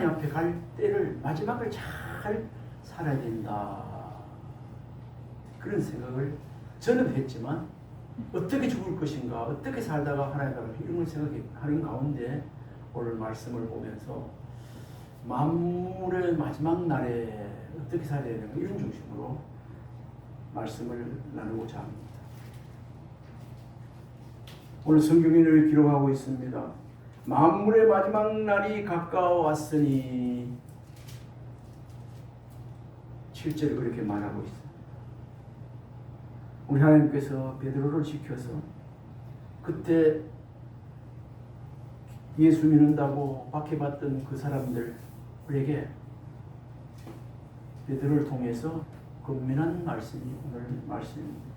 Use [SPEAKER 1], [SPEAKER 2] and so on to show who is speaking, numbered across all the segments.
[SPEAKER 1] 하나님 앞에 갈 때를 마지막을 잘 살아야 된다. 그런 생각을 저는 했지만 어떻게 죽을 것인가, 어떻게 살다가 하나님 앞에 이런 걸 생각하는 가운데 오늘 말씀을 보면서 만물의 마지막 날에 어떻게 살아야 되는가 이런 중심으로 말씀을 나누고자 합니다. 오늘 성경인을 기록하고 있습니다. 만물의 마지막 날이 가까워왔으니 7절에 그렇게 말하고 있습니다. 우리 하나님께서 베드로를 지켜서 그때 예수 믿는다고 박해받던 그 사람들에게 베드로를 통해서 권면한 말씀이 오늘 말씀입니다.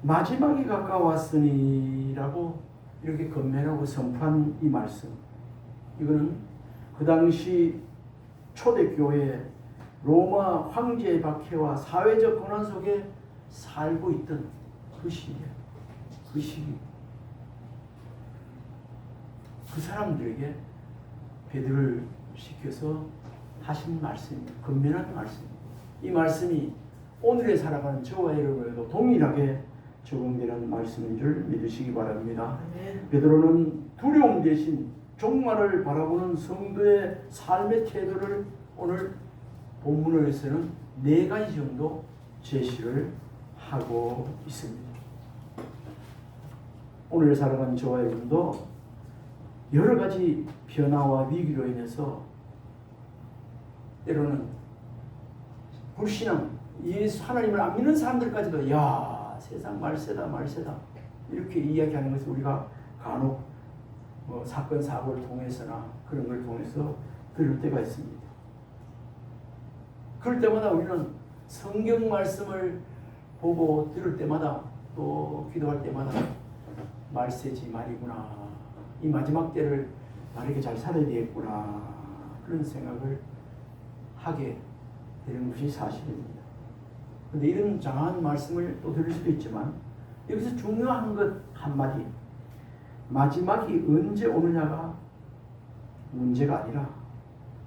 [SPEAKER 1] 마지막이 가까웠으니라고 이렇게 권면하고 선포한 이 말씀, 이거는 그 당시 초대교회 로마 황제의 박해와 사회적 고난 속에 살고 있던 그 시기에, 그 시기, 그 사람들에게 베드로를 시켜서 하신 말씀입니다. 권면한 말씀입니다. 이 말씀이 오늘에 살아가는 저와 여러분에도 동일하게 적용되는 말씀인 줄 믿으시기 바랍니다. 베드로는 두려움 대신 종말을 바라보는 성도의 삶의 태도를 오늘 본문에서는 4가지 정도 제시를 하고 있습니다. 오늘 살아가는 저와 여러분도 여러 가지 변화와 위기로 인해서 때로는 불신앙, 예수 하나님을 안 믿는 사람들까지도 야 세상 말세다 이렇게 이야기하는 것을 우리가 간혹 사건 사고를 통해서나 그런 걸 통해서 들을 때가 있습니다. 그럴 때마다 우리는 성경 말씀을 보고 들을 때마다 또 기도할 때마다 말세지 말이구나, 이 마지막 때를 바르게 잘 살아야 되겠구나, 그런 생각을 하게 되는 것이 사실입니다. 그런데 이런 장한 말씀을 또 들을 수도 있지만 여기서 중요한 것 한마디, 마지막이 언제 오느냐가 문제가 아니라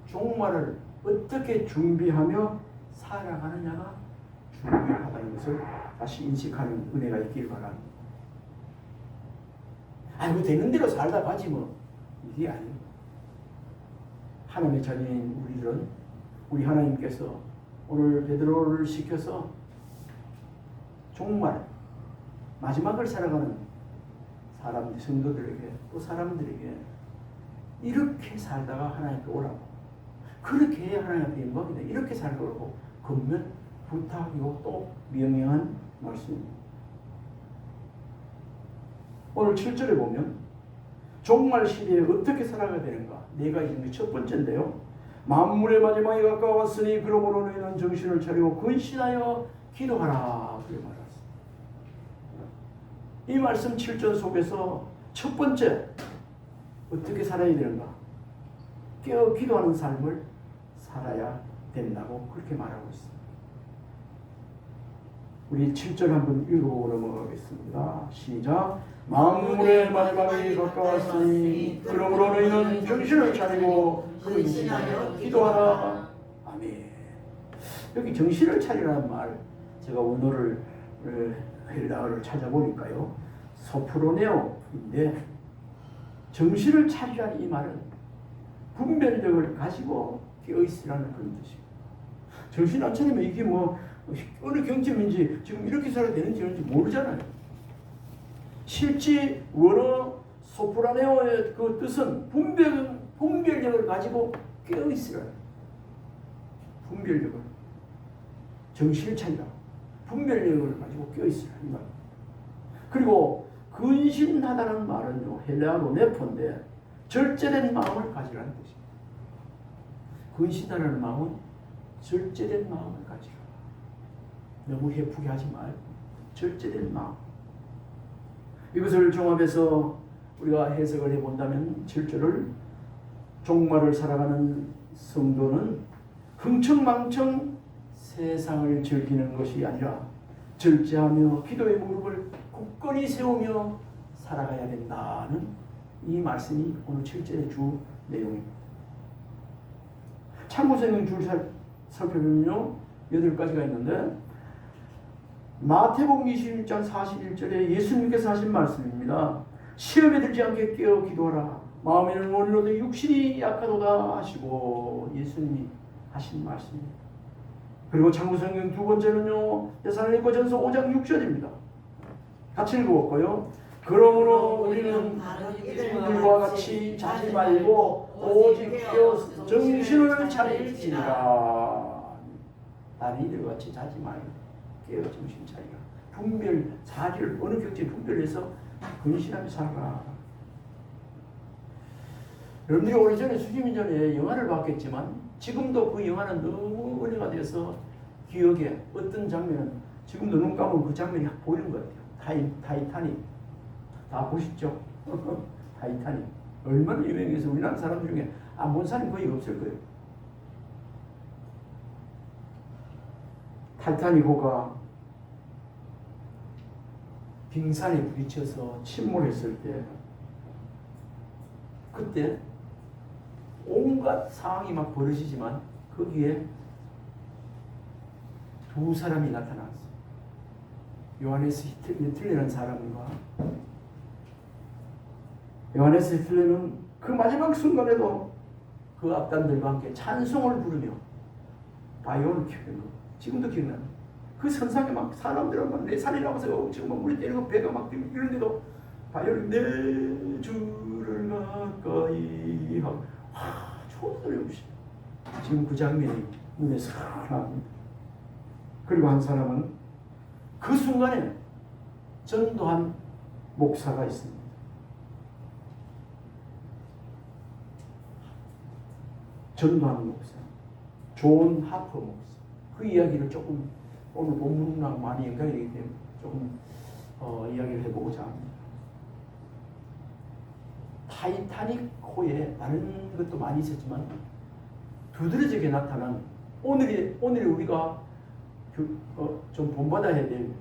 [SPEAKER 1] 종말을 어떻게 준비하며 살아가느냐가 중요하다는 것을 다시 인식하는 은혜가 있기를 바랍니다. 아이고 되는 대로 살다 가지 뭐, 이게 아닙니다. 하나님의 자녀인 우리들은 우리 하나님께서 오늘 베드로를 시켜서 종말 마지막을 살아가는 사람들, 성도들에게 또 사람들에게 이렇게 살다가 하나님께 오라고, 그렇게 해야 하나님 앞에 영광이 돼, 이렇게 살라고 권면, 부탁이고 또 명령한 말씀입니다. 오늘 7절에 보면 종말 시대에 어떻게 살아가야 되는가 4가지 중에 첫 번째인데요, 만물의 마지막이 가까웠으니 그러므로 너희는 정신을 차리고 근신하여 기도하라, 그렇게 말했습니다. 이 말씀 7절 속에서 첫 번째 어떻게 살아야 되는가, 깨어 기도하는 삶을 살아야 된다고 그렇게 말하고 있습니다. 우리 7절 한번 읽어보고 넘어가겠습니다. 시작. 만물의 마지막이 가까웠으니 그러므로 너희는 정신을 차리고 근신하여 기도하라. 아멘. 여기 정신을 차리라는 말, 제가 원어를 헬라어를 찾아보니까요, 소프로네오인데 정신을 차리라는 이 말은 분별력을 가지고 깨어있으라는 그런 뜻입니다. 정신 안 차리면 이게 뭐 어느 경점인지 지금 이렇게 살아야 되는지 모르잖아요. 실제 원어 소프라네오의 그 뜻은 분별력을 가지고 깨어있으라. 분별력을, 정신을 차리라, 분별력을 가지고 깨어있으라, 이 말. 그리고 근신하다는 말은요, 헬라어로 네포인데 절제된 마음을 가지라는 뜻입니다. 근신하라는 마음은 절제된 마음을 가지라. 너무 해프게 하지 말고 절제된 마음. 이것을 종합해서 우리가 해석을 해본다면 7절을 종말을 살아가는 성도는 흥청망청 세상을 즐기는 것이 아니라 절제하며 기도의 무릎을 굳건히 세우며 살아가야 된다는 이 말씀이 오늘 7절의 주 내용입니다. 참고성경 줄 살펴보면요 8가지가 있는데 마태복음 26장 41절에 예수님께서 하신 말씀입니다. 시험에 들지 않게 깨어 기도하라. 마음에는 원로되 육신이 약하도다 하시고 예수님이 하신 말씀입니다. 그리고 참고성경 두 번째는요 데살로니가전서 5장 6절입니다. 같이 읽어볼까요? 그러므로 우리는 이들과 같이 자지 말고 오직 깨어 정신을 차릴지니라. 나는 이들과 같이 자지 말고 깨어 정신 차리라. 분별 사지를 어느 격지에 분별해서 근신하며 살아라. 여러분들이 오래전에 수십 년 전에 영화를 봤겠지만 지금도 그 영화는 너무 은혜가 돼서 기억에 어떤 장면은 지금도 눈 감으면 그 장면이 보이는 것 같아요. 타이타닉 다 보셨죠? 타이타닉 얼마나 유명해서 우리나라 사람들 중에 안 본 사람이 거의 없을 거예요. 타이타닉호가 빙산에 부딪혀서 침몰했을 때 그때 온갖 상황이 막 벌어지지만 거기에 두 사람이 나타났어요. 요하네스 히틀레라는 사람과 요하네스 히틀레는 그 마지막 순간에도 그 악단들과 함께 찬송을 부르며 바이올을 켜는 거 지금도 기억납니다. 그 선상에 막 사람들은 막 내 살이 나와서 지금 막 물이 때리고 배가 막 이런데도 바이올이 내 주를 가까이 하고 좋은 소리 없이 지금 그 장면이 눈에 싹 나옵니다. 그리고 한 사람은 그 순간에 전도한 목사가 있습니다. 전도한 목사 존 하퍼 목사. 그 이야기를 조금 오늘 본문랑 많이 연관이 되기 때문에 조금 이야기를 해보고자 합니다. 타이타닉호에 다른 것도 많이 있었지만 두드러지게 나타난 오늘이 우리가 좀 본받아야 될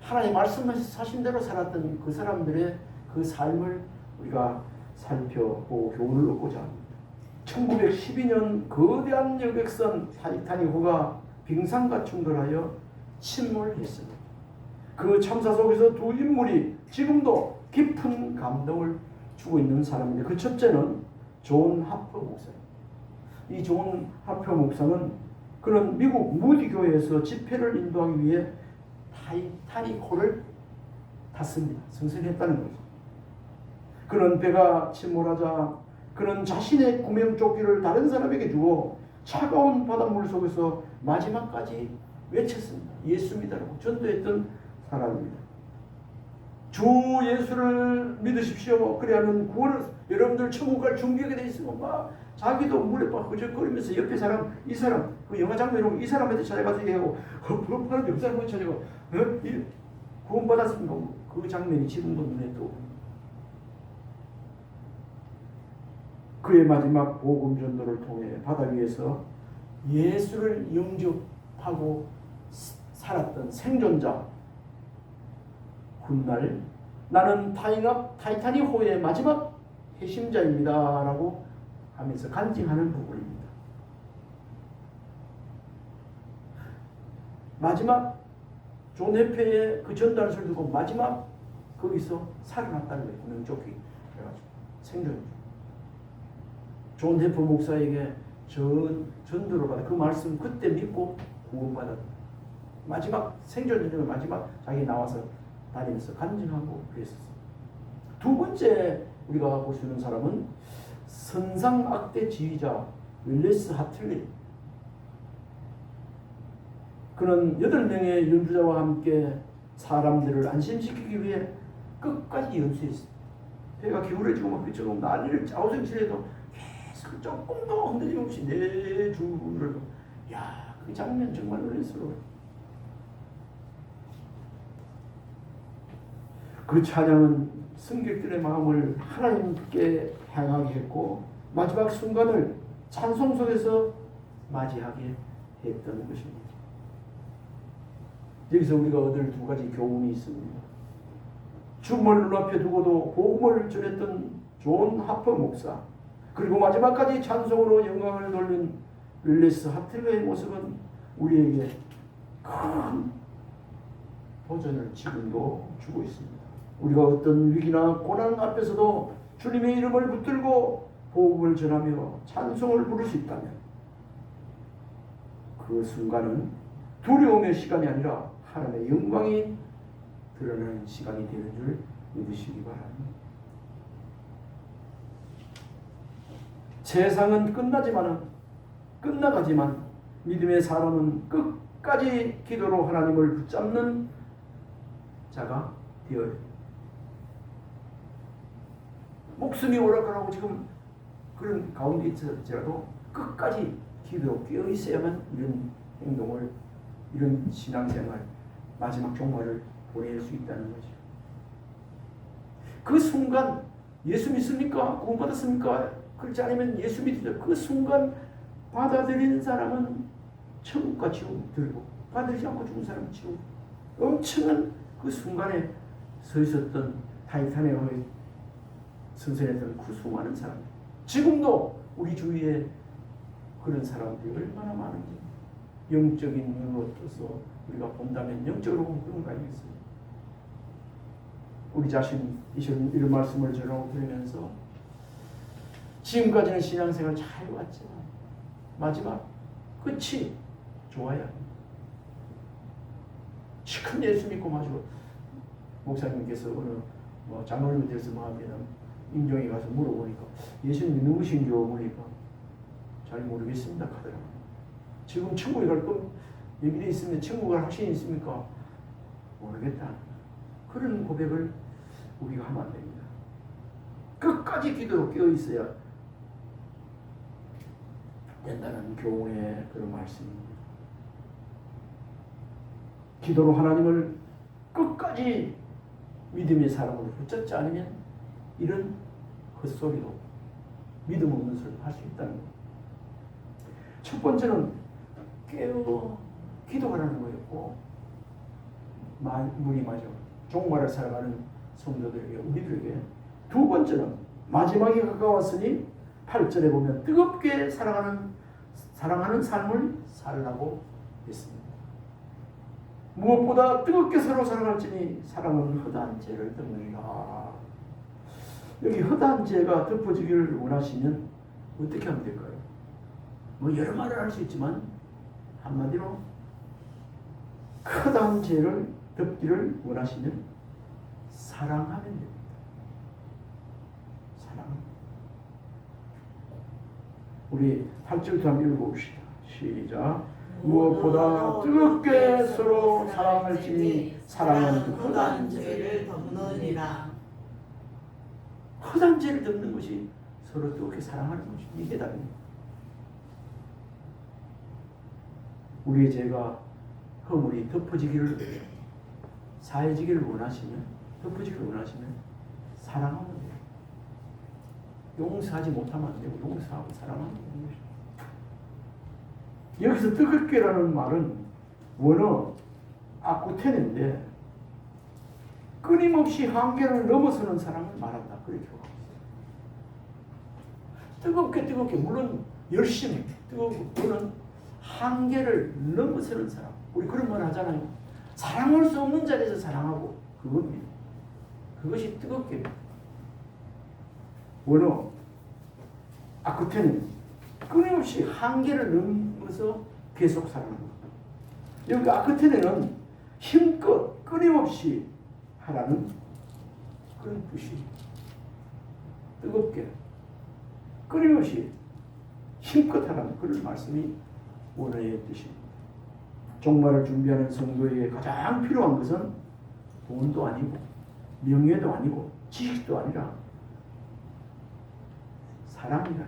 [SPEAKER 1] 하나님 말씀하신 대로 살았던 그 사람들의 그 삶을 우리가 살펴보고 교훈을 얻고자 합니다. 1912년 거대한 여객선 타이타닉호가 빙산과 충돌하여 침몰했습니다. 그 참사 속에서 두 인물이 지금도 깊은 감동을 주고 있는 사람인데 그 첫째는 존 하퍼 목사입니다. 이 존 하퍼 목사는 그런 미국 무디 교회에서 집회를 인도하기 위해 타이타닉호를 탔습니다. 승선했다는 거죠. 그런 배가 침몰하자 그는 자신의 구명조끼를 다른 사람에게 주고 차가운 바닷물 속에서 마지막까지 외쳤습니다. 예수 믿으라고 전도했던 사람입니다. 주 예수를 믿으십시오. 그래야만 구원을 여러분들 천국 갈 준비하게 돼 있으면 막 자기도 물에 막 허적거리면서 옆에 사람 이 사람 그 영화 장면으로 이 사람한테 찾아가서 얘기하고 그런 옆 사람한테 찾아가고 구원 받았습니까? 그 장면이 지금도 눈에 떠오릅니다. 그의 마지막 복음 전도를 통해 바다 위에서 예수를 영접하고 살았던 생존자 훗날 나는 타이타닉호의 마지막 회심자입니다 라고 하면서 간증하는 부분입니다. 마지막 존 해페의 그 전달을 두고 마지막 거기서 살아났다는 거예요. 구명조끼 그래가지고 생존. 존 해퍼 목사에게 전도를 받아 그 말씀 그때 믿고 구원받았다. 마지막 생존 중에 마지막 자기 나와서 다니면서 간증하고 그랬었어요. 두 번째 우리가 볼 수 있는 사람은 선상악대 지휘자 윌리스 하틀리. 그는 8명의 연주자와 함께 사람들을 안심시키기 위해 끝까지 연수했어요. 배가 기울어지고 막 그처럼 난리를 짜오생칠해도 계속 조금도 흔들림 없이 내 주를 그 장면 정말 놀랐어요. 그 찬양은 승객들의 마음을 하나님께 향하게 했고 마지막 순간을 찬송 속에서 맞이하게 했던 것입니다. 여기서 우리가 얻을 두 가지 교훈이 있습니다. 죽음을 눈앞에 두고도 복음을 전했던 존 하퍼 목사, 그리고 마지막까지 찬송으로 영광을 돌린 윌리스 하틀러의 모습은 우리에게 큰 도전을 지금도 주고 있습니다. 우리가 어떤 위기나 고난 앞에서도 주님의 이름을 붙들고 복음을 전하며 찬송을 부를 수 있다면 그 순간은 두려움의 시간이 아니라 하나님의 영광이 드러나는 시간이 되는 줄 믿으시기 바랍니다. 세상은 끝나가지만 믿음의 사람은 끝까지 기도로 하나님을 붙잡는 자가 되어야 됩니다. 목숨이 오락가락하고 지금 그런 가운데 있을지라도 끝까지 기도로 깨어 있어야만 이런 행동을, 이런 신앙생활, 마지막 종말을 보낼 수 있다는 거죠. 그 순간 예수 믿습니까? 구원받았습니까? 그렇지 않으면 예수 믿으죠. 그 순간 받아들이는 사람은 천국과 지옥 들고, 받아들이지 않고 죽은 사람은 지옥. 엄청난 그 순간에 서 있었던 타이타닉의 선생했던 그 수많은 사람, 지금도 우리 주위에 그런 사람들이 얼마나 많은지, 영적인 눈으로 떠서 우리가 본다면 영적으로 보면 그런 거 아니겠어요? 우리 자신 이런 말씀을 전하고 들으면서 지금까지는 신앙생활 잘 왔지만 마지막 끝이 좋아야 합니다. 큰 예수 믿고 마시고 목사님께서 어느 장로님 돼서 임종에 가서 물어보니까 예수님이 누구신지요? 물으니까 잘 모르겠습니다 하더라고요. 지금 천국에 갈 건 얘기되어 있으면 천국 갈 확신이 있습니까? 모르겠다. 그런 고백을 우리가 하면 안 됩니다. 끝까지 기도로 깨어 있어야 된다는 교훈의 그런 말씀입니다. 기도로 하나님을 끝까지 믿음의 사람으로 붙잡지 않으면 이런 헛소리도 믿음 없는 소리도 할 수 있다는 것. 첫 번째는 깨어 기도하라는 거였고, 종말을 살아가는 성도들에게, 우리들에게. 두 번째는 마지막이 가까웠으니 8절에 보면 뜨겁게 사랑하는 삶을 살라고 했습니다. 무엇보다 뜨겁게 서로 사랑할지니 사랑은 허다한 죄를 덮느니라. 여기 허다한 죄가 덮어지기를 원하시면 어떻게 하면 될까요? 여러 말을 할 수 있지만 한마디로 허다한 죄를 덮기를 원하시면 사랑하면 됩니다. 사랑. 우리 8절부터 한번 읽어봅시다. 시작. 무엇보다 뜨겁게 서로 사랑할지니 사랑은
[SPEAKER 2] 허다한 죄를 덮느니라.
[SPEAKER 1] 허다한 죄를 덮는 것이 서로 뜨겁게 사랑하는 것이 이게 답입니다. 우리의 죄가 허물이 덮어지기를, 사해지기를 원하시면, 덮어지기를 원하시면 사랑하면 돼요. 용서하지 못하면 안 되고 용서하고 사랑하면 되는 것입니다. 여기서 뜨겁게라는 말은 원어 아쿠텐인데 끊임없이 한계를 넘어서는 사랑을 말한다. 그렇게 하고 있어요. 뜨겁게 물론 열심히 뜨겁고, 또는 한계를 넘어서는 사랑. 우리 그런 말 하잖아요. 사랑할 수 없는 자리에서 사랑하고, 그겁니다. 그것이 뜨겁게. 원어 아쿠텐은 끊임없이 한계를 넘어서 계속 사랑하는 것. 여기 아크텐에는 힘껏 끊임없이 하라는 그런 뜻이, 뜨겁게 끊임없이 힘껏 하라는 그런 말씀이 원어의 뜻입니다. 종말을 준비하는 성도에게 가장 필요한 것은 돈도 아니고 명예도 아니고 지식도 아니라 사랑이라.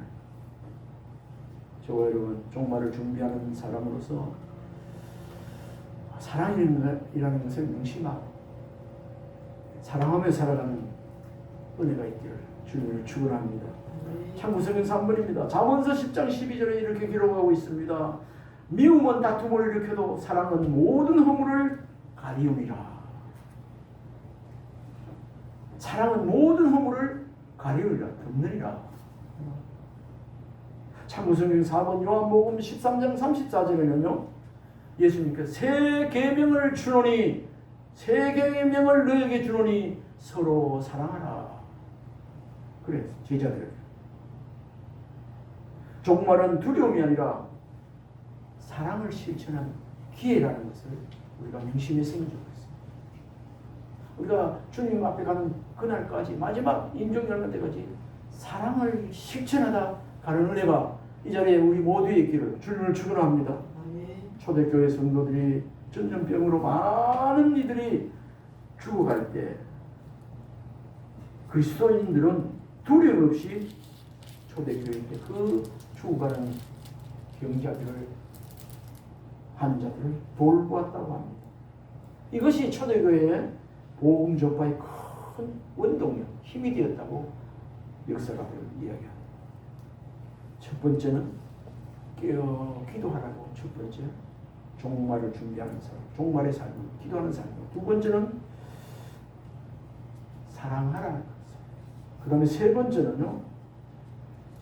[SPEAKER 1] 저와 여러분, 종말을 준비하는 사람으로서 사랑이라는 것을 명심하고 사랑하며 살아가는 은혜가 있기를 주님을 축원합니다. 참고성경 3번입니다. 잠언서 10장 12절에 이렇게 기록하고 있습니다. 미움은 다툼을 일으켜도 사랑은 모든 허물을 가리움이라. 사랑은 모든 허물을 가리우리라 덮느니라. 참고성경 4번 요한복음 13장 34절에는요. 예수님께서 새 계명을 주노니 새 계명을 너에게 주노니 서로 사랑하라. 그래 제자들에게. 종말은 두려움이 아니라 사랑을 실천한 기회라는 것을 우리가 명심했으면 좋겠습니다. 우리가 주님 앞에 가는 그날까지 마지막 임종열매 때까지 사랑을 실천하다 가는 은혜가 이 자리에 우리 모두에 있기를 주님을 축원합니다. 초대교회 성도들이 전염병으로 많은 이들이 죽어갈 때 그리스도인들은 두려움 없이 초대교회 때 그 죽어가는 병자들을 환자들을 돌보았다고 합니다. 이것이 초대교회의 복음 전파의 큰 원동력, 힘이 되었다고 역사가들 이야기합니다. 첫 번째는 기도하라고 첫 번째 종말을 준비하는 삶, 종말의 삶, 기도하는 삶. 두 번째는 사랑하라는 것. 그 다음에 세 번째는요.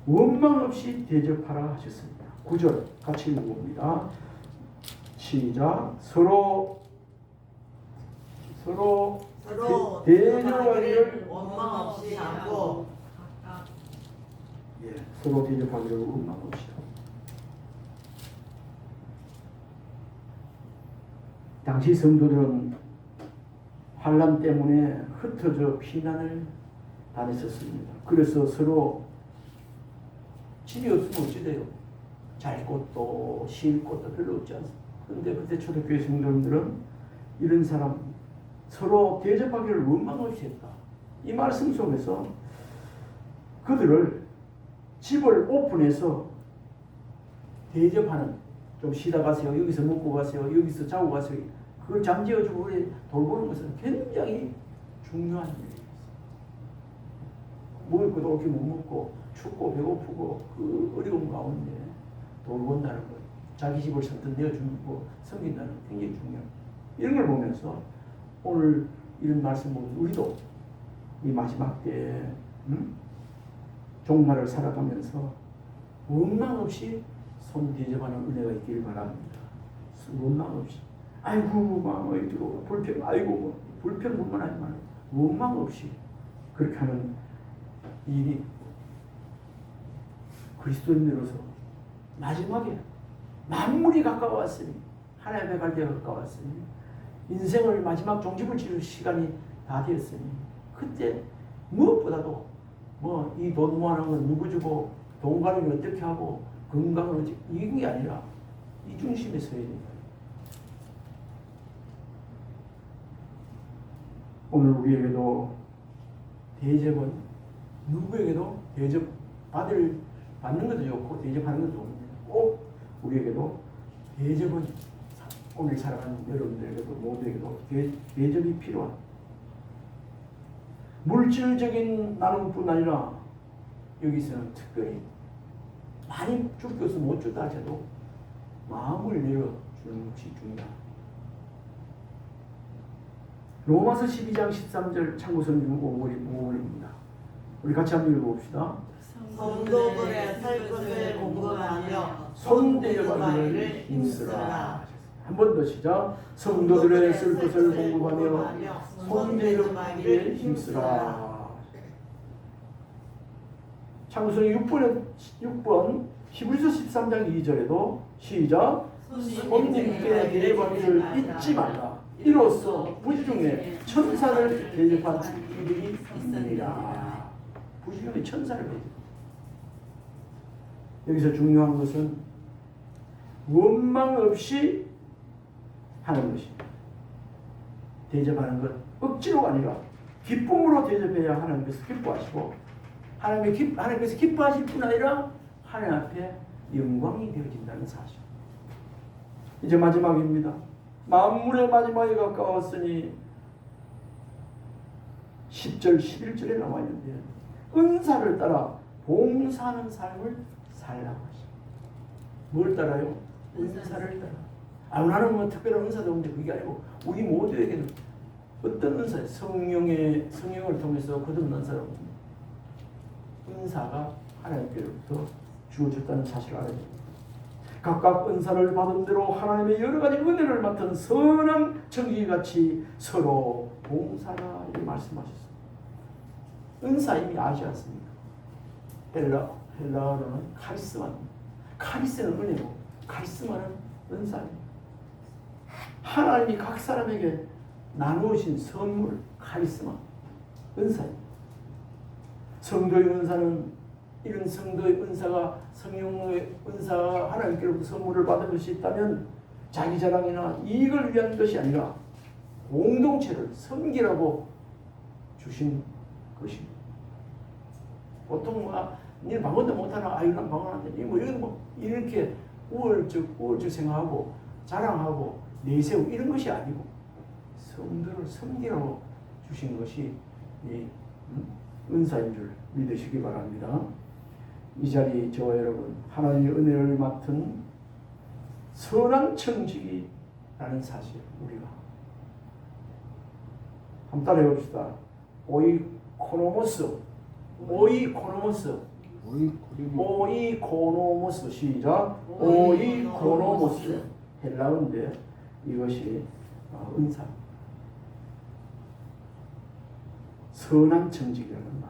[SPEAKER 1] 원망 없이 대접하라 하셨습니다. 9절 같이 읽어봅니다. 시작. 서로
[SPEAKER 2] 대접하기를 원망 없이 하고
[SPEAKER 1] 서로 대접하기를 원망 없이 하고. 당시 성도들은 환난 때문에 흩어져 피난을 다녔었습니다. 그래서 서로 집이 없으면 어찌 돼요? 잘 곳도 쉴 곳도 별로 없지 않습니다. 그런데 그때 초대교회 성도님들은 이런 사람 서로 대접하기를 원망 없이 했다. 이 말씀 속에서 그들을 집을 오픈해서 대접하는, 좀 쉬다 가세요, 여기서 먹고 가세요, 여기서 자고 가세요, 그걸 잠재워주고 우리 돌보는 것은 굉장히 중요한 일이에요. 먹을 것도 없게 못 먹고 춥고 배고프고 그 어려운 가운데 돌본다는 것, 자기 집을 선뜻 내어주고 섬긴다는 것 굉장히 중요합니다. 이런 걸 보면서 오늘 이런 말씀 보면서 우리도 이 마지막 때에 종말을 살아가면서 원망 없이 손 대접하는 은혜가 있기를 바랍니다. 원망 없이 아이고 마음에 들어 불평 아이고 불평뿐만 아니라 원망 없이 그렇게 하는 일이 그리스도인으로서 마지막에 만물이 가까웠으니 하나님의 갈 때가 가까웠으니 인생을 마지막 종집을 지을 시간이 다 되었으니 그때 무엇보다도 뭐 이 돈 모아놓은 건 누구 주고 돈 관리를 어떻게 하고 건강을 어떻게 이게 아니라 이 중심에 서야 된다. 오늘 우리에게도 대접은 누구에게도 대접 받는 것도 좋고 대접하는 것도 좋은데 꼭 우리에게도 대접은 오늘 살아가는 여러분들에게도 모두에게도 대접이 필요한 물질적인 나눔뿐 아니라 여기서는 특별히 많이 줄 것을 못 주다 하셔도 마음을 내려주는 것이 중요합니다. 로마서 12장 13절 참고성경 5월입니다. 우리 같이 한번 읽어봅시다.
[SPEAKER 2] 성도들의 살 것을 공급하며
[SPEAKER 1] 손 대접하기를 힘쓰라. 한 번 더 시작. 성도들의 쓸 것을 공급하며 손 대접하기를 힘쓰라. 참고성경 6번 히브리서 13장 2절에도 시작. 손님께 대접하기를 잊지 말라. 이로써 부지중에 천사를 대접한 이들이 있느니라. 부지중에 천사를 대접. 여기서 중요한 것은 원망 없이 하는 것입니다. 대접하는 것 억지로가 아니라 기쁨으로 대접해야 하는 것을 기뻐하시고 하나님께서 기뻐하실 뿐 아니라 하나님 앞에 영광이 되어진다는 사실. 이제 마지막입니다. 만물의 마지막에 가까웠으니 10절 11절에 나와 있는데 은사를 따라 봉사하는 삶을 살라고 하십니다. 뭘 따라요? 은사를 따라. 나는 뭐 특별한 은사도 없는데 그게 아니고 우리 모두에게는 어떤 은사, 성령을 통해서 거듭난 사람, 은사가 하나님께로부터 주어졌다는 사실을 알아야 됩니다. 각각 은사를 받은 대로 하나님의 여러 가지 은혜를 맡은 선한 정기같이 서로 봉사라 이렇게 말씀하셨습니다. 은사 이미 아지 않습니까? 헬라어로는 카리스마입니다. 카리스는 은혜고 카리스마는 은사입니다. 하나님이 각 사람에게 나누신 선물, 카리스마, 은사입니다. 성도의 은사는 이런 성도의 은사가 성령의 은사가 하나님께로부터 선물을 받은 것이 있다면 자기 자랑이나 이익을 위한 것이 아니라 공동체를 섬기라고 주신 것입니다. 보통 니는 방언도 못하나? 이런 방언하는데 뭐 이런 뭐 이렇게 우월적 생각하고 자랑하고 내세우고 이런 것이 아니고 성도를 섬기라고 주신 것이 이 은사인 줄 믿으시기 바랍니다. 이 자리 저와 여러분 하나님의 은혜를 맡은 선한 청지기라는 사실 우리가 한번 따라해 봅시다. 오이코노모스 시작. 오이코노모스 헬라어인데 이것이 은사, 선한 청지기라는 말.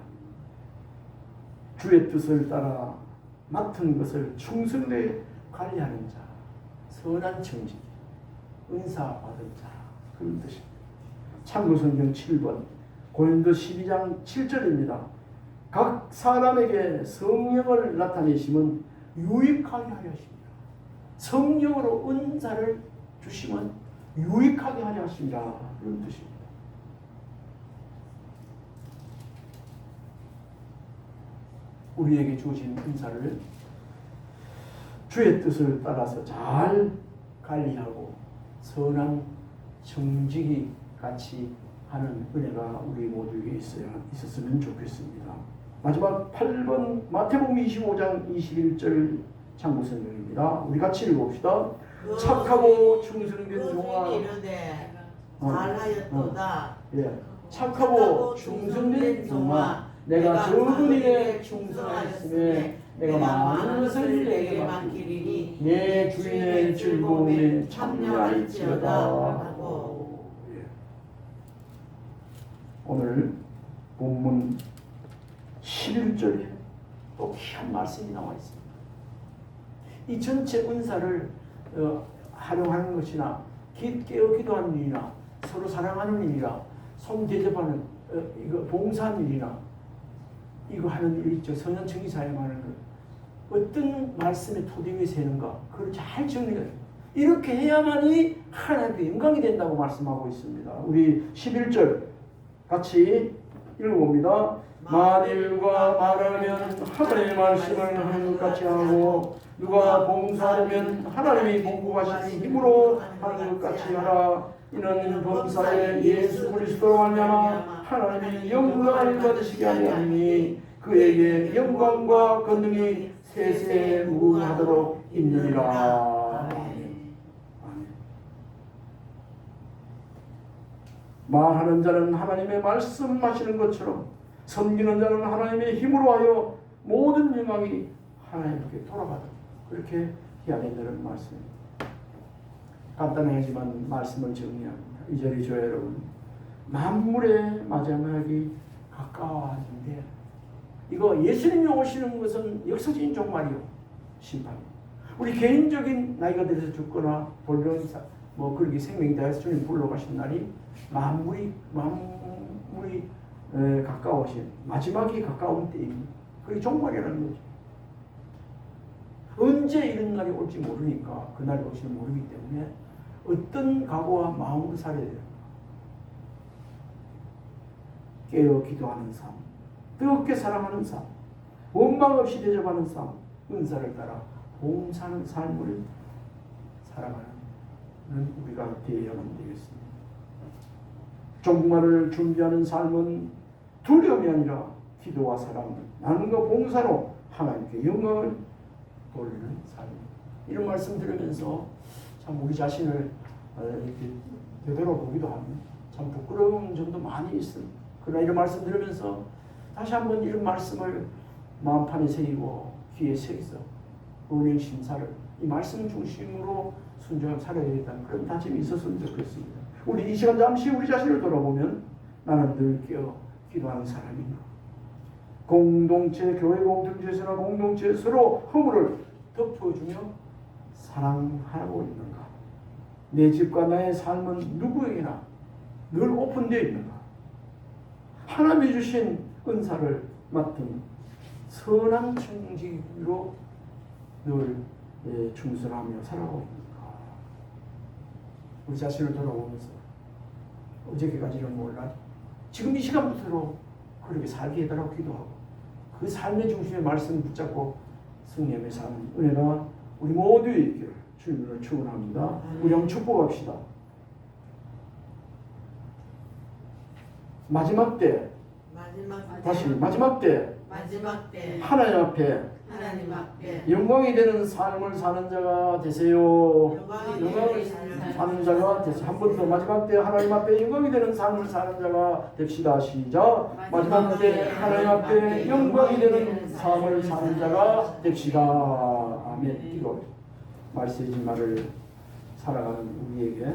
[SPEAKER 1] 주의 뜻을 따라 맡은 것을 충성되게 관리하는 자, 선한 청지기, 은사 받은 자, 그런 뜻입니다. 참고성경 7번 고린도 12장 7절입니다. 각 사람에게 성령을 나타내심은 유익하게 하려 하십니다. 성령으로 은사를 주시면 유익하게 하려 하십니다. 그런 뜻입니다. 우리에게 주어진 은사를 주의 뜻을 따라서 잘 관리하고 선한 정직이 같이 하는 은혜가 우리 모두에게 있었으면 좋겠습니다. 마지막 8번 마태복음 25장 21절 참고성경입니다. 우리 같이 읽어봅시다. 착하고 충성된 종아
[SPEAKER 2] 잘하였도다.
[SPEAKER 1] 착하고 충성된 종아 내가 적은 일에 충성하였으며 내가 많은 것을 내게 맡기리니 내 주인의 즐거움에 참여할지어다. 오늘 본문 11절에 또 귀한 말씀이 나와 있습니다. 이 전체 은사를 활용하는 것이나 깨어 기도하는 일이나 서로 사랑하는 일이나 손 대접하는 이거 봉사하는 일이나 이거 하는 일 있죠. 선한 청기 사용하는 것. 어떤 말씀의 토대 위에 세는가 그걸 잘 정리해요. 이렇게 해야만이 하나님께 영광이 된다고 말씀하고 있습니다. 우리 11절 같이 읽어봅니다. 만일과 말하면 하나님의 말씀을 하는 것 같이 하고 누가 봉사하면 하나님이 공급하시는 힘으로 하는 것 같이 하라. 이는 범사에 예수 그리스도로 말미암아 하나님이 영광을 받으시게 하니 그에게 영광과 권능이 세세무궁하도록 있느니라. 말하는 자는 하나님의 말씀하시는 것처럼 섬기는 자는 하나님의 힘으로 하여 모든 영광이 하나님께 돌아가다. 그렇게 해야 된다는 말씀입니다. 간단하지만 말씀을 정리합니다. 이 자리 저 여러분 만물의 마지막이 가까워하는데 이거 예수님이 오시는 것은 역사적인 종말이요 심판이요. 우리 개인적인 나이가 돼서 죽거나 본론사 뭐 그렇게 생명이 다해서 주님 불러 가신 날이 만물이 가까우신 마지막이 가까운 때입니다. 그게 종말이라는 거죠. 언제 이런 날이 올지 모르니까 그날이 올지 모르기 때문에 어떤 각오와 마음으로 살아야 돼요. 깨어 기도하는 삶, 뜨겁게 사랑하는 삶, 원망 없이 대접하는 삶, 은사를 따라 봉사하는 삶을 살아가는 우리가 되어야만 되겠습니다. 종말을 준비하는 삶은 두려움이 아니라 기도와 사랑, 나눔과 봉사로 하나님께 영광을 돌리는 삶입니다. 이런 말씀 들으면서 참 우리 자신을 이렇게 되돌아보기도 합니다. 참 부끄러운 점도 많이 있습니다. 그러나 이런 말씀 들으면서 다시 한번 이런 말씀을 마음판에 새기고 귀에 새겨서 은행 심사를 이 말씀 중심으로 순종하며 살아야겠다는 그런 다짐이 있었으면 좋겠습니다. 우리 이 시간 잠시 우리 자신을 돌아보면 나는 늘 깨어 기도하는 사람인가? 공동체, 교회 공동체에서나 공동체 서로 허물을 덮어주며 사랑하고 있는가? 내 집과 나의 삶은 누구에게나 늘 오픈되어 있는가? 하나님이 주신 은사를 맡은 선한 청지기로 늘 충성하며 살아가고 있는가? 우리 자신을 돌아보면서 어저께까지는 몰라 지금 이 시간부터로 그렇게 살게 해달라고 기도하고 그 삶의 중심에 말씀을 붙잡고 승리함에 사는 은혜가 우리 모두에 있기를 주님으로 축원합니다. 우리 한번 축복합시다. 마지막 때 다시 마지막 때 하나님 앞에 영광이 되는 삶을 사는 자가 되세요. 영광을 사는 자가 되세요. 한 번 더 마지막 때 하나님 앞에 영광이 되는 삶을 사는 자가 됩시다. 시작. 마지막 때 하나님 앞에 영광이 되는 삶을 사는 자가 됩시다. 아멘. 기도. 말씀을 살아가는 우리에게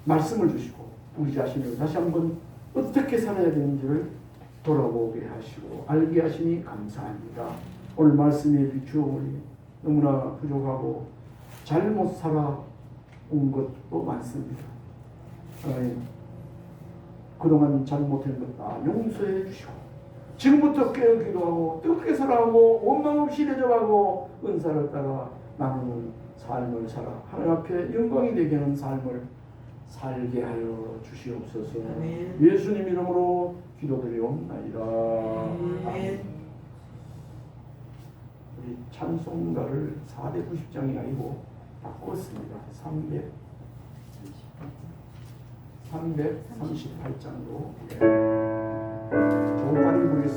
[SPEAKER 1] 말씀을 주시고 우리 자신을 다시 한번 어떻게 살아야 되는지를 돌아보게 하시고 알게 하시니 감사합니다. 오늘 말씀에 비추어 우리 너무나 부족하고 잘못 살아온 것도 많습니다. 하나님 그동안 잘못한 것 다 용서해 주시고 지금부터 깨어 기도하고 뜨겁게 살아가고 원망 없이 대접하고 은사를 따라 나누는 삶을 살아 하나님 앞에 영광이 되게 하는 삶을 살게 하여 주시옵소서. 아멘. 예수님 이름으로 기도드리옵나이다. 아멘. 우리 찬송가를 490장이 아니고 바꿨습니다. 338장으로 조금 빠르게 보겠습니다.